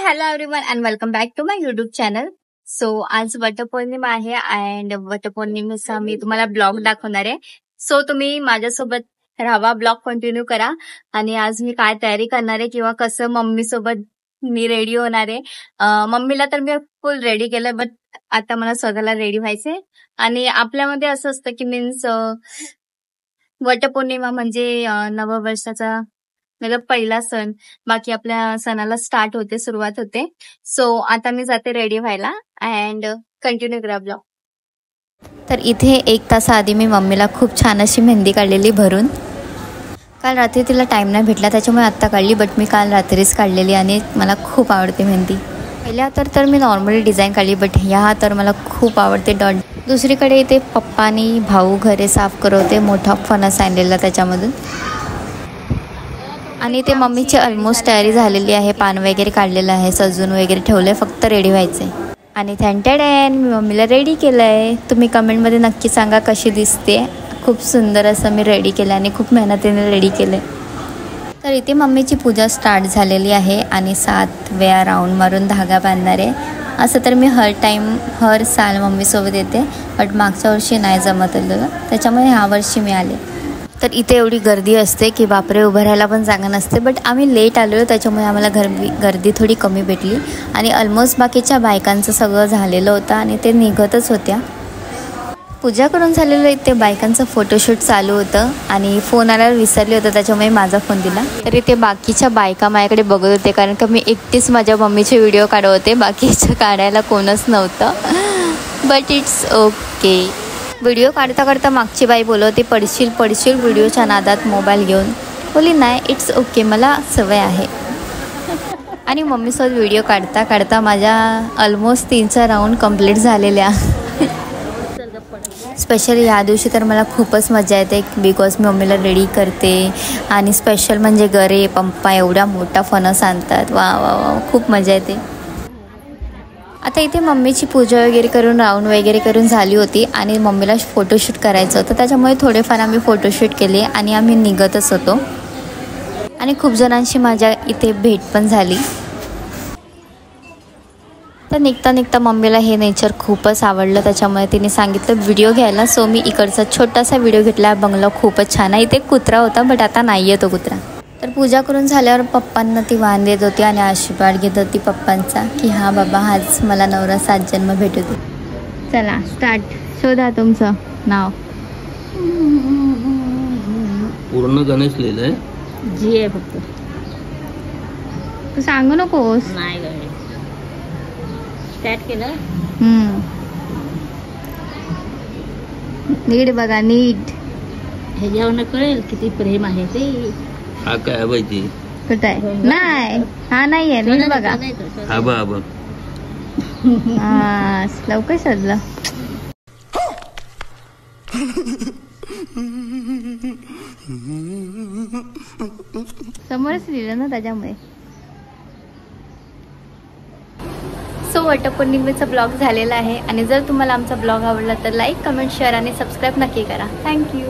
Hello everyone and welcome back to my YouTube channel. So आज वटपौर्णिमा आहे and वटपौर्णिमेचा मी तुम्हाला blog दाखवणार आहे. सो तुम्ही माझ्यासोबत राहावा, ब्लॉग कंटिन्यू करा. आणि आज मी काय तयारी करणार आहे किंवा कसं मम्मी सोबत मी रेडी होणार आहे. मम्मीला तर मी फुल रेडी केलं, बट आता मला स्वतःला रेडी व्हायचंय. आणि आपल्यामध्ये असं असतं की मीन्स वटपौर्णिमा म्हणजे नववर्षाचा मतलब पहिला सण. बाकी आपल्या सणाला स्टार्ट होते, सुरुवात होते. सो आता मी जाते रेडी व्हायला अँड कंटिन्यू करा ब्लॉग. तर इथे 1 तास आधी मी मम्मीला खूप छान अशी मेहंदी काढलेली भरून. काल रात्री तिला टाईम नाही भेटला त्याच्यामुळे आत्ता काढली, बट मी काल रात्रीच काढलेली आणि मला खूप आवडते मेहंदी. पहिल्या तर मी नॉर्मली डिझाईन काढली, बट ह्या तर मला खूप आवडते डॉट. दुसरीकडे इथे पप्पा आणि भाऊ घरे साफ करवते, मोठा फणस आणलेला त्याच्यामधून. आणि ते मम्मीची ऑलमोस्ट तयारी झालेली आहे, पान वगैरे काढलेलं आहे, सजून वगैरे ठेवलं आहे, फक्त रेडी व्हायचं आहे. आणि थँटॅडॅन मी मम्मीला रेडी केलं आहे. तुम्ही कमेंटमध्ये नक्की सांगा कशी दिसते. खूप सुंदर असं मी रेडी केलं आणि खूप मेहनतीने रेडी केलं. तर इथे मम्मीची पूजा स्टार्ट झालेली आहे आणि 7 वेळा राऊंड मारून धागा बांधणार आहे. असं तर मी हर साल मम्मीसोबत येते, बट मागच्या वर्षी नाही जमतलं, त्याच्यामुळे ह्या वर्षी मी आले. तर इथे एवढी गर्दी असते की बापरे, उभं राहायला पण जागा नसते. बट आम्ही लेट आलो त्याच्यामुळे आम्हाला गर्दी थोडी कमी भेटली. आणि ऑलमोस्ट बाकीच्या बायकांचं सगळं झालेलं होतं आणि ते निघतच होत्या. पूजा करून झालेलं इथे बायकांचं फोटोशूट चालू होतं आणि फोन आल्यावर विसरले होतं, त्याच्यामुळे माझा फोन दिला. तर इथे बाकीच्या बायका माझ्याकडे बघत होते, कारण का मी एकटीच माझ्या मम्मीचे व्हिडिओ काढत होते, बाकीचं काढायला कोणच नव्हतं. But it's okay. व्हिडिओ काढता काढता मागची बाई बोलवते, पडशील व्हिडिओच्या नादात मोबाईल घेऊन. बोली नाही, इट्स ओके, मला सवय आहे. आणि मम्मीसोबत व्हिडिओ काढता काढता माझ्या ऑलमोस्ट 3 राऊंड कंप्लीट झालेल्या. स्पेशली ह्या दिवशी तर मला खूपच मजा येते, बिकॉज मी मम्मीला रेडी करते. आणि स्पेशल म्हणजे गरे पंपा एवढा मोठा फणस आणतात, वा वा वा, खूप मजा येते. आता इथे मम्मीची पूजा वगैरे करून राऊंड वगैरे करून झाली होती आणि मम्मीला फोटोशूट करायचं होतं, त्याच्यामुळे थोडेफार आम्ही फोटोशूट केले आणि आम्ही निघतच होतो. आणि खूप जणांशी माझ्या इथे भेट पण झाली. तर निघता मम्मीला हे नेचर खूपच आवडलं, त्याच्यामुळे तिने सांगितलं व्हिडिओ घ्यायला. सो मी इकडचा छोटासा व्हिडिओ घेतला. बंगला खूपच छान आहे. इथे कुत्रा होता, बट आता नाही आहे तो कुत्रा. तर पूजा करून झाल्यावर पप्पांना ती वाण देत होती आणि आशीर्वाद घेत होती पप्पांचा की हा बाबा, हाच मला नवरा 7 जन्म भेटू दे. चला स्टार्ट. शोधा तुमचं नाव. पूर्ण गणेश लिहिलंय. जी आहे फक्त, तू सांगू नकोस. नाही गणेश स्टार्ट केलं. नीट बघा, नीट. ह्याच्यावर कळेल किती प्रेम आहे ते. हा काय माहिती कुठं आहे? नाही, हा नाही आहे. नीट बघा. हा बा बा, लवकर शोधलं. समोरच लिहिलं ना त्याच्यामुळे. सो वटपौर्णिमेचा ब्लॉग झालेला आहे आणि जर तुम्हाला आमचा ब्लॉग आवडला तर लाईक, कमेंट, शेअर आणि सबस्क्राईब नक्की करा. थँक्यू.